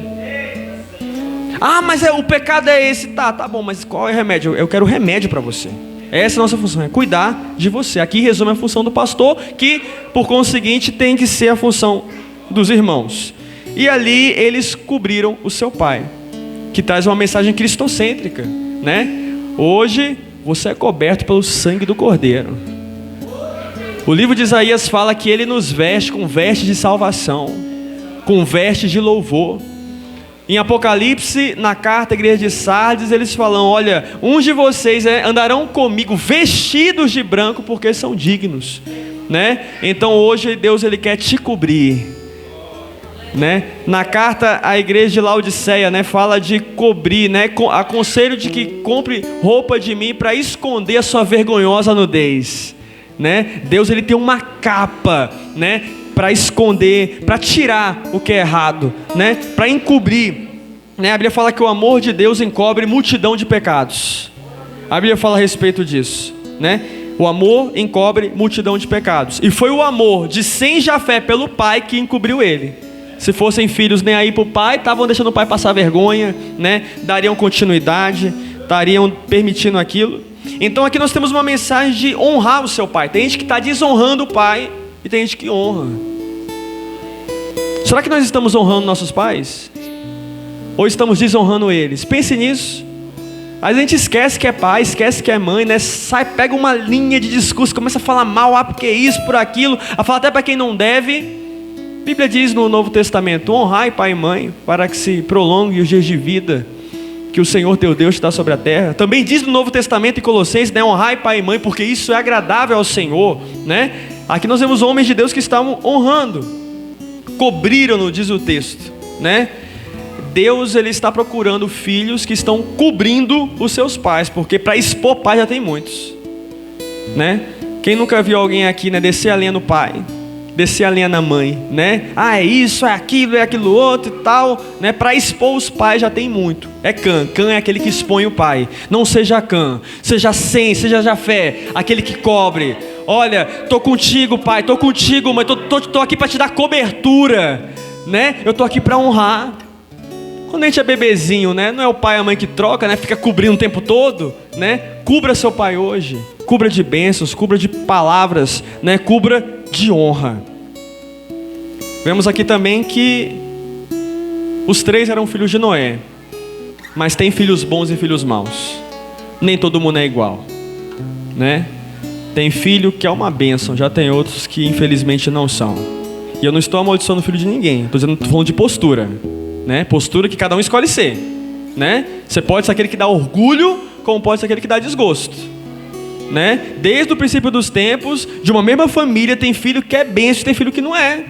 Ah, mas o pecado é esse. Tá bom, mas qual é o remédio? Eu quero remédio para você. Essa é a nossa função, é cuidar de você. Aqui resume a função do pastor, que por conseguinte tem que ser a função dos irmãos. E ali eles cobriram o seu pai, que traz uma mensagem cristocêntrica, né? Hoje você é coberto pelo sangue do Cordeiro. O livro de Isaías fala que ele nos veste com veste de salvação, com veste de louvor. Em Apocalipse, na carta à igreja de Sardes, eles falam, olha, uns de vocês andarão comigo vestidos de branco porque são dignos, né? Então hoje Deus ele quer te cobrir, né? Na carta à igreja de Laodiceia, né, fala de cobrir, né? Aconselho de que compre roupa de mim para esconder a sua vergonhosa nudez, né? Deus ele tem uma capa, né, para esconder, para tirar o que é errado, né? Para encobrir, né? A Bíblia fala que o amor de Deus encobre multidão de pecados. A Bíblia fala a respeito disso, né? O amor encobre multidão de pecados. E foi o amor de Sem Jafé pelo pai que encobriu ele. Se fossem filhos nem aí para o pai, estavam deixando o pai passar vergonha, né? Dariam continuidade, estariam permitindo aquilo. Então aqui nós temos uma mensagem de honrar o seu pai. Tem gente que está desonrando o pai e tem gente que honra. Será que nós estamos honrando nossos pais? Ou estamos desonrando eles? Pense nisso. Às vezes a gente esquece que é pai, esquece que é mãe, né? Pega uma linha de discurso, começa a falar mal, porque isso, por aquilo, a falar até para quem não deve. A Bíblia diz no Novo Testamento, honrai pai e mãe, para que se prolongue os dias de vida que o Senhor teu Deus te dá sobre a terra. Também diz no Novo Testamento em Colossenses, né? Honrai pai e mãe, porque isso é agradável ao Senhor, né? Aqui nós vemos homens de Deus que estavam honrando, cobriram-no, diz o texto, né? Deus ele está procurando filhos que estão cobrindo os seus pais, porque para expor pai já tem muitos, né? Quem nunca viu alguém aqui, né, descer a lenha no pai, descer a lenha na mãe, né? Ah, é isso, é aquilo outro e tal, né? Para expor os pais já tem muito. É Cã é aquele que expõe o pai. Não seja Cã, seja Sem, seja Jafé, aquele que cobre. Olha, tô contigo, pai, tô contigo, mãe, tô aqui para te dar cobertura, né? Eu tô aqui para honrar. Quando a gente é bebezinho, né? Não é o pai e a mãe que troca, né? Fica cobrindo o tempo todo, né? Cubra seu pai hoje. Cubra de bênçãos, cubra de palavras, né? Cubra de honra. Vemos aqui também que os três eram filhos de Noé, mas tem filhos bons e filhos maus. Nem todo mundo é igual, né? Tem filho que é uma bênção, já tem outros que infelizmente não são. E eu não estou amaldiçoando o filho de ninguém, estou falando de postura, né? Postura que cada um escolhe ser, né? Você pode ser aquele que dá orgulho, como pode ser aquele que dá desgosto, né? Desde o princípio dos tempos, de uma mesma família, tem filho que é bênção e tem filho que não é,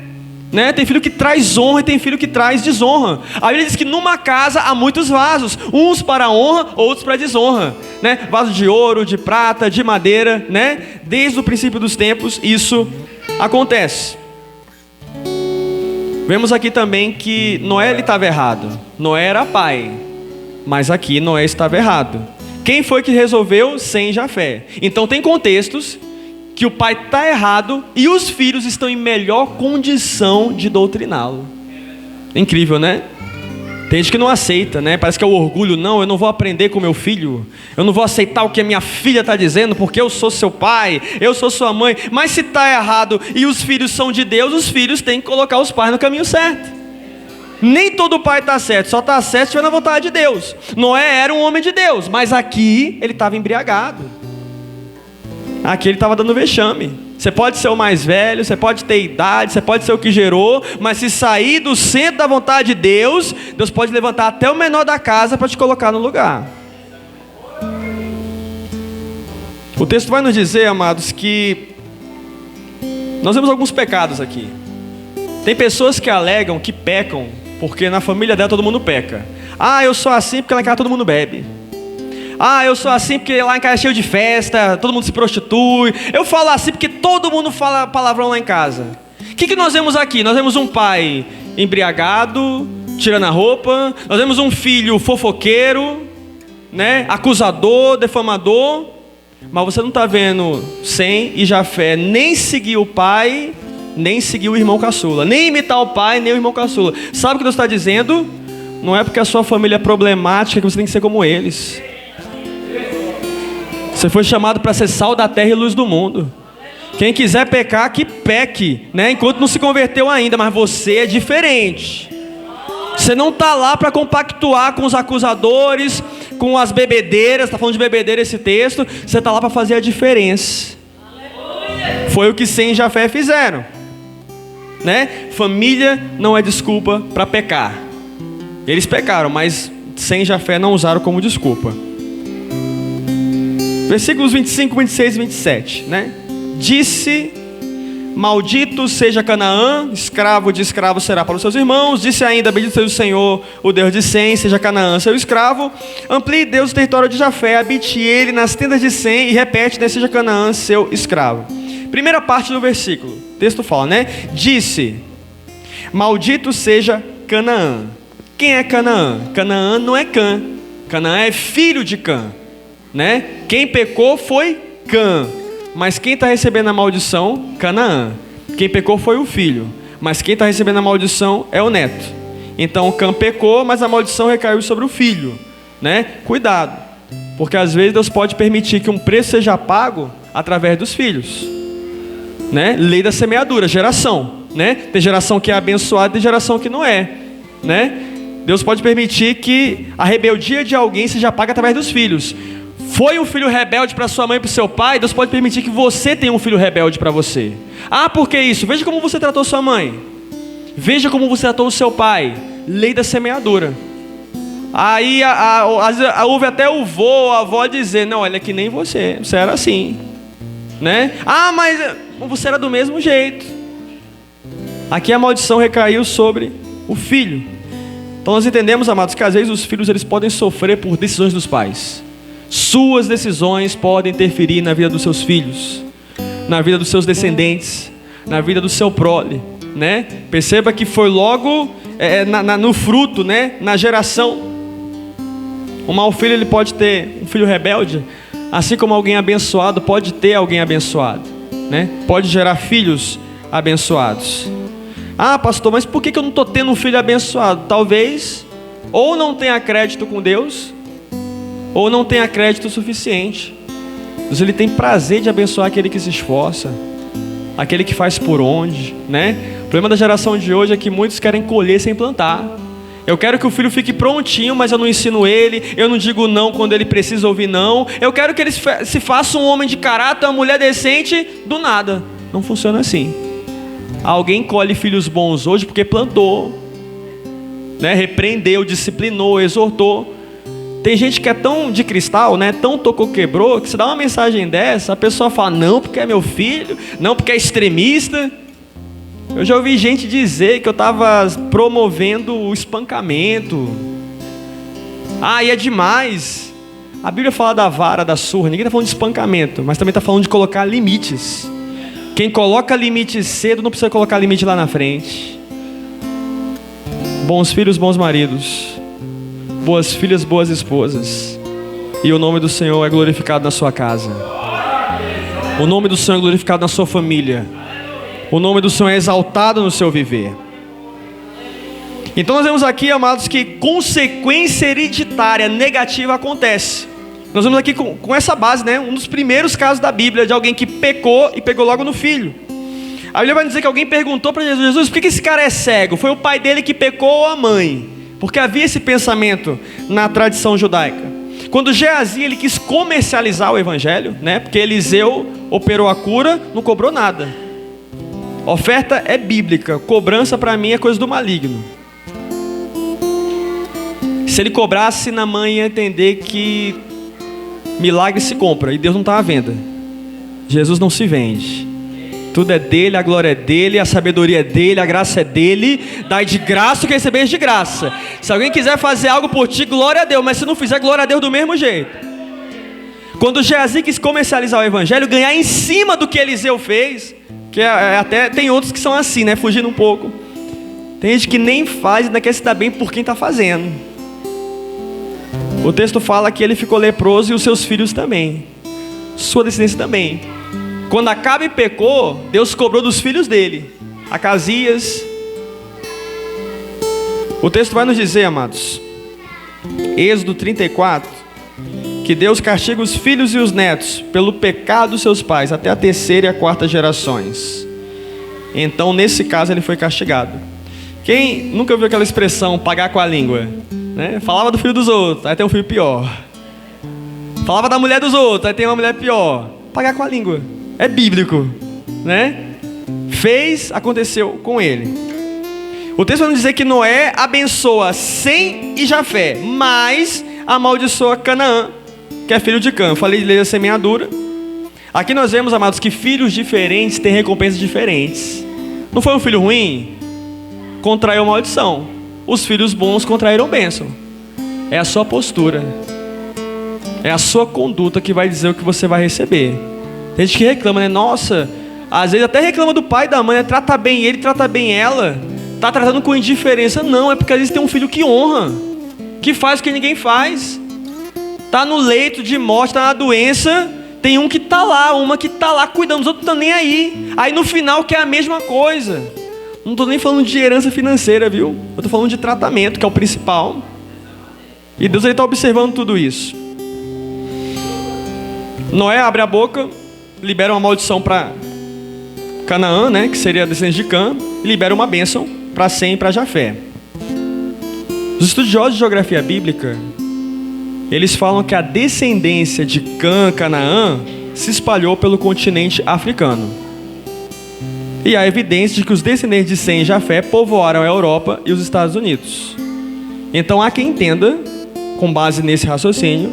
né? Tem filho que traz honra e tem filho que traz desonra. A Bíblia diz que numa casa há muitos vasos, uns para honra, outros para desonra, né? Vaso de ouro, de prata, de madeira, né? Desde o princípio dos tempos isso acontece. Vemos aqui também que Noé estava errado. Noé era pai, mas aqui Noé estava errado. Quem foi que resolveu? Sem Jafé. Então tem contextos que o pai está errado e os filhos estão em melhor condição de doutriná-lo. Incrível, né? Tem gente que não aceita, né? Parece que é o orgulho. Não, eu não vou aprender com meu filho. Eu não vou aceitar o que a minha filha está dizendo, porque eu sou seu pai, eu sou sua mãe. Mas se está errado e os filhos são de Deus, os filhos têm que colocar os pais no caminho certo. Nem todo pai está certo, só está certo se estiver na vontade de Deus. Noé era um homem de Deus, mas aqui ele estava embriagado. Aqui ele estava dando vexame. Você pode ser o mais velho, você pode ter idade, você pode ser o que gerou, mas se sair do centro da vontade de Deus, Deus pode levantar até o menor da casa para te colocar no lugar. O texto vai nos dizer, amados, que nós vemos alguns pecados aqui. Tem pessoas que alegam que pecam porque na família dela todo mundo peca. Ah, eu sou assim porque lá em casa todo mundo bebe. Ah, eu sou assim porque lá em casa é cheio de festa, todo mundo se prostitui. Eu falo assim porque todo mundo fala palavrão lá em casa. O que nós vemos aqui? Nós vemos um pai embriagado, tirando a roupa. Nós vemos um filho fofoqueiro, né? Acusador, defamador. Mas você não está vendo Sem e Jafé nem seguir o pai, nem seguir o irmão caçula, nem imitar o pai, nem o irmão caçula. Sabe o que Deus está dizendo? Não é porque a sua família é problemática que você tem que ser como eles. Você foi chamado para ser sal da terra e luz do mundo. Quem quiser pecar, que peque, né? Enquanto não se converteu ainda, mas você é diferente. Você não está lá para compactuar com os acusadores, com as bebedeiras. Está falando de bebedeira esse texto. Você está lá para fazer a diferença. Foi o que Sem e Jafé fizeram, né? Família não é desculpa para pecar. Eles pecaram, mas Sem e Jafé não usaram como desculpa. Versículos 25, 26 e 27, né? Disse: maldito seja Canaã, escravo de escravo será para os seus irmãos. Disse ainda: bendito seja o Senhor, o Deus de Sem, seja Canaã seu escravo. Amplie Deus o território de Jafé, habite ele nas tendas de Sem. E repete, né? Seja Canaã seu escravo. Primeira parte do versículo, o texto fala, né? Disse: maldito seja Canaã. Quem é Canaã? Canaã não é Cã. Canaã é filho de Cã, né? Quem pecou foi Cã. Mas quem está recebendo a maldição? Canaã. Quem pecou foi o filho. Mas quem está recebendo a maldição é o neto. Então Cã pecou, mas a maldição recaiu sobre o filho, né? Cuidado, porque às vezes Deus pode permitir que um preço seja pago através dos filhos, né? Lei da semeadura, geração, né? Tem geração que é abençoada e tem geração que não é, né? Deus pode permitir que a rebeldia de alguém seja paga através dos filhos. Foi um filho rebelde para sua mãe e para o seu pai, Deus pode permitir que você tenha um filho rebelde para você. Ah, por que isso? Veja como você tratou sua mãe. Veja como você tratou o seu pai. Lei da semeadura. Aí houve até o vô, a avó dizer: não, olha, que nem você era assim, né? Ah, mas você era do mesmo jeito. Aqui a maldição recaiu sobre o filho. Então nós entendemos, amados, que às vezes os filhos eles podem sofrer por decisões dos pais. Suas decisões podem interferir na vida dos seus filhos, na vida dos seus descendentes, na vida do seu prole, né? Perceba que foi logo no fruto, né? Na geração. Um mau filho ele pode ter um filho rebelde, assim como alguém abençoado pode ter alguém abençoado, né? Pode gerar filhos abençoados. Ah, pastor, mas por que eu não estou tendo um filho abençoado? Talvez ou não tenha crédito com Deus, ou não tenha crédito suficiente. Deus ele tem prazer de abençoar aquele que se esforça, aquele que faz por onde, né? O problema da geração de hoje é que muitos querem colher sem plantar. Eu quero que o filho fique prontinho, mas eu não ensino ele, eu não digo não quando ele precisa ouvir não. Eu quero que ele se faça um homem de caráter, uma mulher decente, do nada. Não funciona assim. Alguém colhe filhos bons hoje porque plantou, né? Repreendeu, disciplinou, exortou. Tem gente que é tão de cristal, né? Tão tocou, quebrou, que se dá uma mensagem dessa, a pessoa fala: não, porque é meu filho, não, porque é extremista. Eu já ouvi gente dizer que eu estava promovendo o espancamento. Ah, e é demais. A Bíblia fala da vara, da surra. Ninguém está falando de espancamento, mas também está falando de colocar limites. Quem coloca limites cedo não precisa colocar limite lá na frente. Bons filhos, bons maridos. Boas filhas, boas esposas. E o nome do Senhor é glorificado na sua casa. O nome do Senhor é glorificado na sua família. O nome do Senhor é exaltado no seu viver. Então nós vemos aqui, amados, que consequência hereditária negativa acontece. Nós vemos aqui com essa base, né? Um dos primeiros casos da Bíblia de alguém que pecou e pegou logo no filho. A Bíblia vai dizer que alguém perguntou para Jesus: Jesus, por que esse cara é cego? Foi o pai dele que pecou ou a mãe? Porque havia esse pensamento na tradição judaica. Quando Geazi ele quis comercializar o evangelho, né? Porque Eliseu operou a cura, não cobrou nada. Oferta é bíblica, cobrança para mim é coisa do maligno. Se ele cobrasse, na mãe ia entender que milagre se compra e Deus não está à venda. Jesus não se vende. Tudo é dele, a glória é dele, a sabedoria é dele, a graça é dele. Dai de graça o que recebeis de graça. Se alguém quiser fazer algo por ti, glória a Deus. Mas se não fizer, glória a Deus do mesmo jeito. Quando Geazi quis comercializar o evangelho, ganhar em cima do que Eliseu fez, que até tem outros que são assim, né? Fugindo um pouco. Tem gente que nem faz e ainda quer se dar bem por quem está fazendo. O texto fala que ele ficou leproso e os seus filhos também. Sua descendência também. Quando Acabe pecou, Deus cobrou dos filhos dele. Acasias. O texto vai nos dizer, amados, Êxodo 34, que Deus castiga os filhos e os netos pelo pecado dos seus pais, até a terceira e a quarta gerações. Então, nesse caso, ele foi castigado. Quem nunca ouviu aquela expressão, pagar com a língua? Né? Falava do filho dos outros, aí tem um filho pior. Falava da mulher dos outros, aí tem uma mulher pior. Pagar com a língua. É bíblico, né? Fez, aconteceu com ele. O texto vai nos dizer que Noé abençoa Sem e Jafé, mas amaldiçoa Canaã, que é filho de Cã. Falei de lei da semeadura. Aqui nós vemos, amados, que filhos diferentes têm recompensas diferentes. Não foi um filho ruim? Contraiu maldição. Os filhos bons contraíram bênção. É a sua postura, é a sua conduta que vai dizer o que você vai receber. Tem gente que reclama, né? Nossa, às vezes até reclama do pai e da mãe, né? Trata bem ele, trata bem ela. Tá tratando com indiferença. Não, é porque às vezes tem um filho que honra, que faz o que ninguém faz. Tá no leito de morte, tá na doença. Tem um que tá lá, uma que tá lá cuidando, os outros não estão nem aí. Aí no final quer a mesma coisa. Não estou nem falando de herança financeira, viu? Eu estou falando de tratamento, que é o principal. E Deus está observando tudo isso. Noé abre a boca, libera uma maldição para Canaã, né, que seria a descendente de Cã, e libera uma bênção para Sem e para Jafé. Os estudiosos de geografia bíblica, eles falam que a descendência de Cã, Canaã, se espalhou pelo continente africano. E há evidência de que os descendentes de Sem e Jafé povoaram a Europa e os Estados Unidos. Então há quem entenda, com base nesse raciocínio,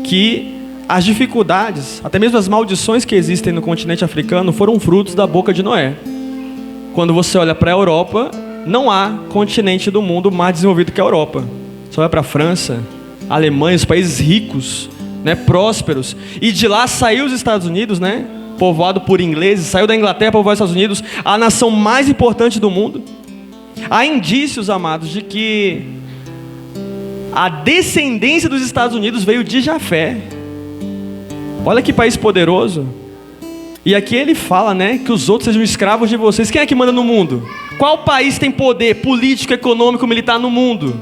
que as dificuldades, até mesmo as maldições que existem no continente africano, foram frutos da boca de Noé. Quando você olha para a Europa, não há continente do mundo mais desenvolvido que a Europa. Você olha para a França, a Alemanha, os países ricos, né, prósperos. E de lá saiu os Estados Unidos, né? Povoado por ingleses, saiu da Inglaterra para povoar os Estados Unidos, a nação mais importante do mundo. Há indícios, amados, de que a descendência dos Estados Unidos veio de Jafé. Olha que país poderoso. E aqui ele fala, né, que os outros sejam escravos de vocês. Quem é que manda no mundo? Qual país tem poder político, econômico, militar no mundo?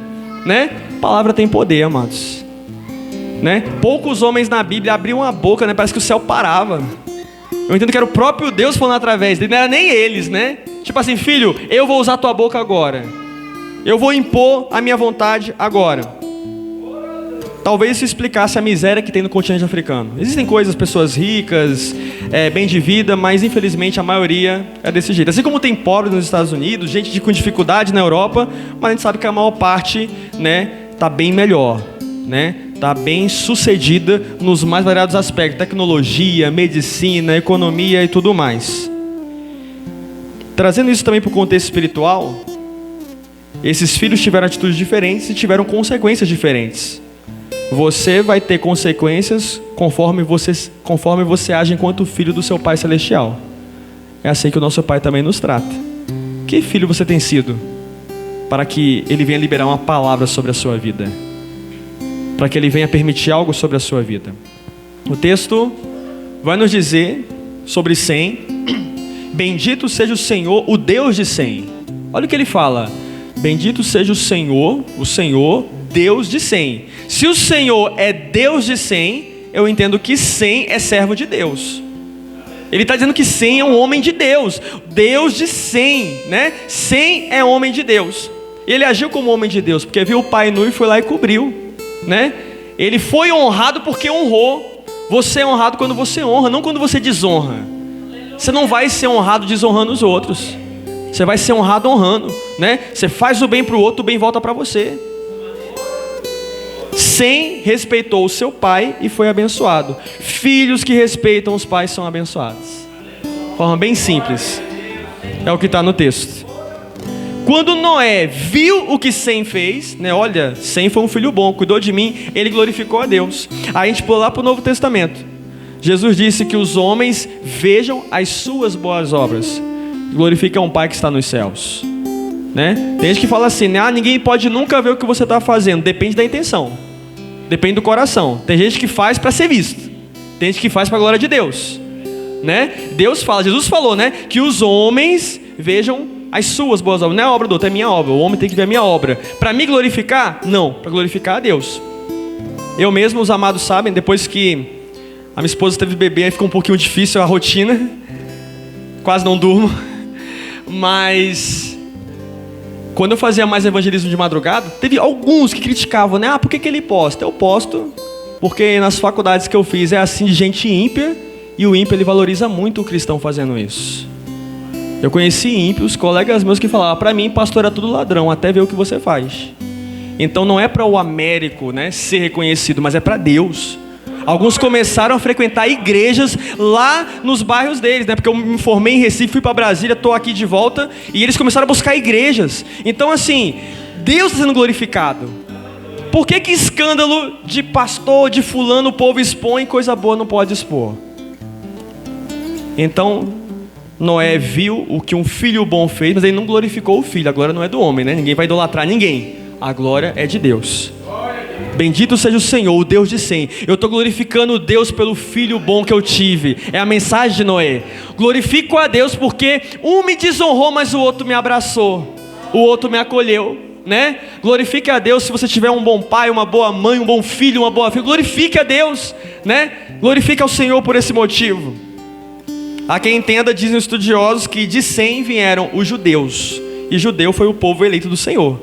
Né? A palavra tem poder, amados. Né? Poucos homens na Bíblia abriam a boca, né? Parece que o céu parava. Eu entendo que era o próprio Deus falando através dele, não era nem eles, né? Tipo assim, filho, eu vou usar tua boca agora. Eu vou impor a minha vontade agora. Talvez isso explicasse a miséria que tem no continente africano. Existem coisas, pessoas ricas, bem de vida, mas infelizmente a maioria é desse jeito. Assim como tem pobres nos Estados Unidos, gente com dificuldade na Europa, mas a gente sabe que a maior parte, né, tá bem melhor, né? Está bem sucedida nos mais variados aspectos, tecnologia, medicina, economia e tudo mais. Trazendo isso também para o contexto espiritual, esses filhos tiveram atitudes diferentes e tiveram consequências diferentes. Você vai ter consequências conforme você age enquanto filho do seu Pai Celestial. É assim que o nosso Pai também nos trata. Que filho você tem sido? Para que Ele venha liberar uma palavra sobre a sua vida, para que Ele venha permitir algo sobre a sua vida. O texto vai nos dizer sobre Sem: bendito seja o Senhor, o Deus de Sem. Olha o que ele fala: bendito seja o Senhor, Deus de Sem. Se o Senhor é Deus de Sem, eu entendo que Sem é servo de Deus. Ele está dizendo que Sem é um homem de Deus, Deus de Sem, né? Sem é homem de Deus. E ele agiu como homem de Deus, porque viu o pai nu e foi lá e cobriu, né? Ele foi honrado porque honrou. Você é honrado quando você honra, não quando você desonra. Você não vai ser honrado desonrando os outros. Você vai ser honrado honrando, né? Você faz o bem para o outro, o bem volta para você. Sem respeitou o seu pai e foi abençoado. Filhos que respeitam os pais são abençoados. Forma bem simples. É o que está no texto. Quando Noé viu o que Sem fez, né? Olha, Sem foi um filho bom, cuidou de mim, ele glorificou a Deus. Aí a gente pula lá para o Novo Testamento. Jesus disse que os homens vejam as suas boas obras. Glorifica um Pai que está nos céus. Né? Tem gente que fala assim, né? Ah, ninguém pode nunca ver o que você está fazendo. Depende da intenção. Depende do coração. Tem gente que faz para ser visto. Tem gente que faz para a glória de Deus. Né? Deus fala, Jesus falou, né? Que os homens vejam as suas boas obras. Não é a obra do outro, é minha obra. O homem tem que ver a minha obra. Para me glorificar? Não, para glorificar a Deus. Eu mesmo, os amados sabem, depois que a minha esposa teve bebê, aí ficou um pouquinho difícil a rotina. Quase não durmo. Mas quando eu fazia mais evangelismo de madrugada, teve alguns que criticavam, né? Ah, por que ele posta? Eu posto porque nas faculdades que eu fiz é assim de gente ímpia, e o ímpio ele valoriza muito o cristão fazendo isso. Eu conheci ímpios, colegas meus que falavam, para mim pastor é tudo ladrão, até ver o que você faz. Então não é para o Américo, né, ser reconhecido, mas é para Deus. Alguns começaram a frequentar igrejas lá nos bairros deles, né? Porque eu me formei em Recife, fui para Brasília, estou aqui de volta, e eles começaram a buscar igrejas. Então assim, Deus está sendo glorificado. Por que escândalo de pastor, de fulano, o povo expõe, coisa boa não pode expor? Então, Noé viu o que um filho bom fez, mas ele não glorificou o filho. A glória não é do homem, né? Ninguém vai idolatrar ninguém. A glória é de Deus. Bendito seja o Senhor, o Deus de Sem. Eu estou glorificando Deus pelo filho bom que eu tive. É a mensagem de Noé. Glorifico a Deus porque um me desonrou, mas o outro me abraçou. O outro me acolheu, né? Glorifique a Deus se você tiver um bom pai, uma boa mãe, um bom filho, uma boa filha. Glorifique a Deus, né? Glorifique ao Senhor por esse motivo. Há quem entenda, dizem os estudiosos, que de Sem vieram os judeus. E judeu foi o povo eleito do Senhor.